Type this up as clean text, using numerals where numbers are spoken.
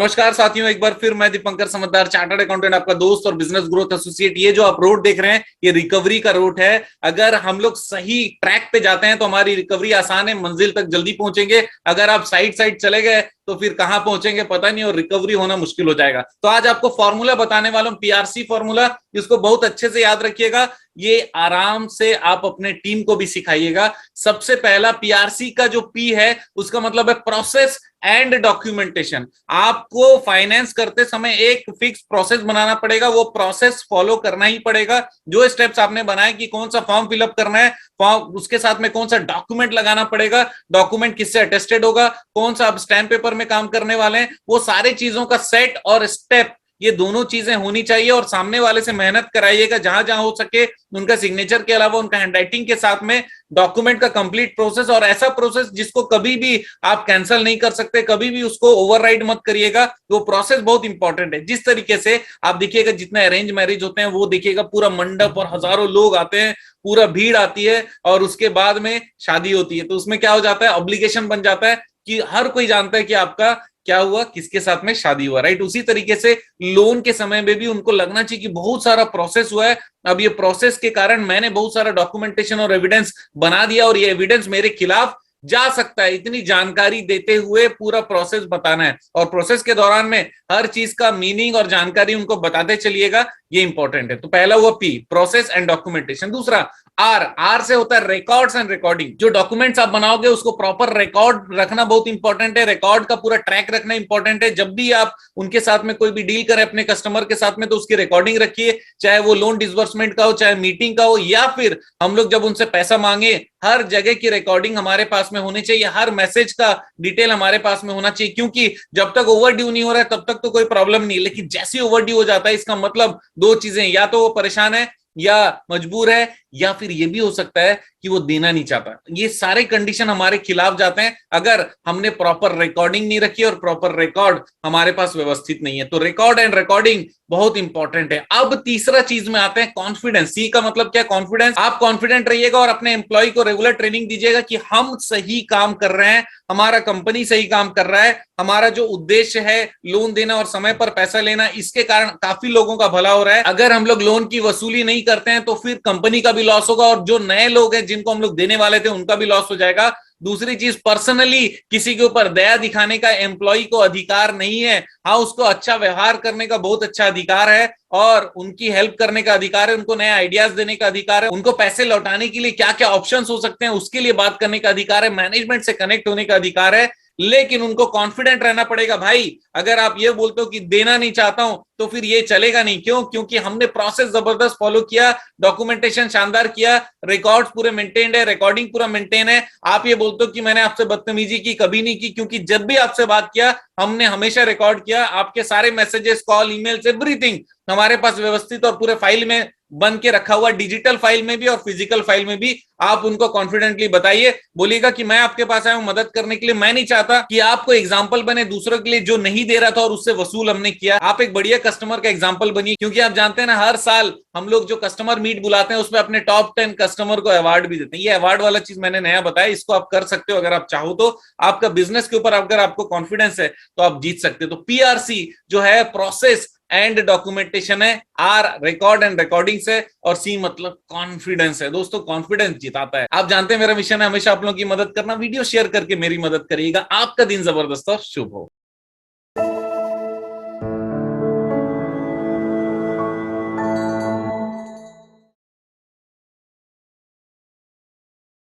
नमस्कार साथियों, एक बार फिर मैं दीपंकर समझदार, चार्टर्ड अकाउंटेंट, आपका दोस्त और बिजनेस ग्रोथ एसोसिएट। ये जो आप रोड देख रहे हैं, ये रिकवरी का रोड है। अगर हम लोग सही ट्रैक पे जाते हैं तो हमारी रिकवरी आसान है, मंजिल तक जल्दी पहुंचेंगे। अगर आप साइड साइड चले गए तो फिर कहां पहुंचेंगे पता नहीं, और रिकवरी होना मुश्किल हो जाएगा। तो आज आपको फॉर्मूला बताने वाला हूं, पीआरसी फॉर्मूला। इसको बहुत अच्छे से याद रखिएगा, ये आराम से आप अपने टीम को भी सिखाइएगा। सबसे पहला पीआरसी का जो पी है उसका मतलब है प्रोसेस एंड डॉक्यूमेंटेशन। आपको फाइनेंस करते समय एक फिक्स प्रोसेस बनाना पड़ेगा, वो प्रोसेस फॉलो करना ही पड़ेगा। जो स्टेप्स आपने बनाए कि कौन सा फॉर्म फिलअप करना है, फॉर्म उसके साथ में कौन सा डॉक्यूमेंट लगाना पड़ेगा, डॉक्यूमेंट किससे अटेस्टेड होगा, कौन सा आप स्टैम्प पेपर में काम करने वाले हैं, वो सारी चीजों का सेट और स्टेप, ये दोनों चीजें होनी चाहिए। और सामने वाले से मेहनत कराइएगा, जहां जहां हो सके उनका सिग्नेचर के अलावा उनका हैंडराइटिंग के साथ में डॉक्यूमेंट का कंप्लीट प्रोसेस, और ऐसा प्रोसेस जिसको कभी भी आप कैंसिल नहीं कर सकते, कभी भी उसको ओवरराइड मत करिएगा। वो प्रोसेस बहुत इंपॉर्टेंट है। जिस तरीके से आप देखिएगा, जितने अरेंज मैरिज होते हैं वो देखिएगा, पूरा मंडप और हजारों लोग आते हैं, पूरा भीड़ आती है, और उसके बाद में शादी होती है। तो उसमें क्या हो जाता है, ऑब्लिगेशन बन जाता है कि हर कोई जानता है कि आपका क्या हुआ, किसके साथ में शादी हुआ, राइट। उसी तरीके से लोन के समय में भी उनको लगना चाहिए कि बहुत सारा प्रोसेस हुआ है। अब ये प्रोसेस के कारण मैंने बहुत सारा डॉक्यूमेंटेशन और एविडेंस बना दिया, और ये एविडेंस मेरे खिलाफ जा सकता है। इतनी जानकारी देते हुए पूरा प्रोसेस बताना है, और प्रोसेस के दौरान में हर चीज का मीनिंग और जानकारी उनको बताते चलिएगा। ये इंपॉर्टेंट है। तो पहला हुआ पी, प्रोसेस एंड डॉक्यूमेंटेशन। दूसरा आर, आर से होता है रिकॉर्ड्स एंड रिकॉर्डिंग। जो डॉक्यूमेंट्स आप बनाओगे उसको प्रॉपर रिकॉर्ड रखना बहुत इंपॉर्टेंट है। रिकॉर्ड का पूरा ट्रैक रखना इंपॉर्टेंट है। जब भी आप उनके साथ में कोई भी डील करें अपने कस्टमर के साथ में, तो उसकी रिकॉर्डिंग रखिए, चाहे वो लोन डिसबर्समेंट का हो, चाहे मीटिंग का हो, या फिर हम लोग जब उनसे पैसा मांगे, हर जगह की रिकॉर्डिंग हमारे पास में होनी चाहिए। हर मैसेज का डिटेल हमारे पास में होना चाहिए, क्योंकि जब तक ओवर ड्यू नहीं हो रहा है तब तक तो कोई प्रॉब्लम नहीं, लेकिन जैसे ओवर ड्यू हो जाता है इसका मतलब दो चीजें, या तो वो परेशान है या मजबूर है, या फिर ये भी हो सकता है कि वो देना नहीं चाहता। ये सारे कंडीशन हमारे खिलाफ जाते हैं अगर हमने प्रॉपर रिकॉर्डिंग नहीं रखी और प्रॉपर रिकॉर्ड हमारे पास व्यवस्थित नहीं है। तो रिकॉर्ड एंड रिकॉर्डिंग बहुत इंपॉर्टेंट है। अब तीसरा चीज में आते हैं कॉन्फिडेंस। सी का मतलब क्या, कॉन्फिडेंस। आप कॉन्फिडेंट रहिएगा और अपने एम्प्लॉय को रेगुलर ट्रेनिंग दीजिएगा कि हम सही काम कर रहे हैं, हमारा कंपनी सही काम कर रहा है, हमारा जो उद्देश्य है लोन देना और समय पर पैसा लेना, इसके कारण काफी लोगों का भला हो रहा है। अगर हम लोग लोन की वसूली नहीं करते हैं तो फिर कंपनी का भी लॉस होगा, और जो नए लोग हैं जिनको हम लोग देने वाले थे उनका भी लॉस हो जाएगा। दूसरी चीज, पर्सनली किसी के ऊपर दया दिखाने का एम्प्लॉय को अधिकार नहीं है। हाँ, उसको अच्छा व्यवहार करने का बहुत अच्छा अधिकार है, और उनकी हेल्प करने का अधिकार है, उनको नए आइडियाज देने का अधिकार है, उनको पैसे लौटाने के लिए क्या क्या ऑप्शंस हो सकते हैं उसके लिए बात करने का अधिकार है, मैनेजमेंट से कनेक्ट होने का अधिकार है। लेकिन उनको कॉन्फिडेंट रहना पड़ेगा। भाई, अगर आप ये बोलते हो कि देना नहीं चाहता हूं तो फिर ये चलेगा नहीं। क्यों? क्योंकि हमने प्रोसेस जबरदस्त फॉलो किया, डॉक्यूमेंटेशन शानदार किया, रिकॉर्ड्स पूरे मेंटेन्ड है, रिकॉर्डिंग पूरा मेंटेन है। आप ये बोलते हो कि मैंने आपसे बदतमीजी की, कभी नहीं की, क्योंकि जब भी आपसे बात किया हमने हमेशा रिकॉर्ड किया। आपके सारे मैसेजेस, कॉल, ईमेल्स, एवरीथिंग हमारे पास व्यवस्थित और पूरे फाइल में बन के रखा हुआ, डिजिटल फाइल में भी और फिजिकल फाइल में भी। आप उनको कॉन्फिडेंटली बताइए, बोलिएगा कि मैं आपके पास आया हूं मदद करने के लिए। मैं नहीं चाहता कि आपको एग्जांपल बने दूसरों के लिए जो नहीं दे रहा था और उससे वसूल हमने किया। आप एक बढ़िया कस्टमर का एग्जांपल बनिए, क्योंकि आप जानते हैं ना, हर साल हम लोग जो कस्टमर मीट बुलाते हैं उसमें अपने टॉप 10 कस्टमर को अवार्ड भी देते हैं। ये अवार्ड वाला चीज मैंने नया बताया, इसको आप कर सकते हो अगर आप चाहो तो। आपका बिजनेस के ऊपर अगर आपको कॉन्फिडेंस है तो आप जीत सकते हो। तो पीआरसी जो है प्रोसेस एंड डॉक्यूमेंटेशन है, आर रिकॉर्ड एंड रिकॉर्डिंग से, और सी मतलब कॉन्फिडेंस है। दोस्तों, कॉन्फिडेंस जिताता है। आप जानते हैं मेरा मिशन है हमेशा आप लोगों की मदद करना। वीडियो शेयर करके मेरी मदद करिएगा। आपका दिन जबरदस्त और शुभ हो।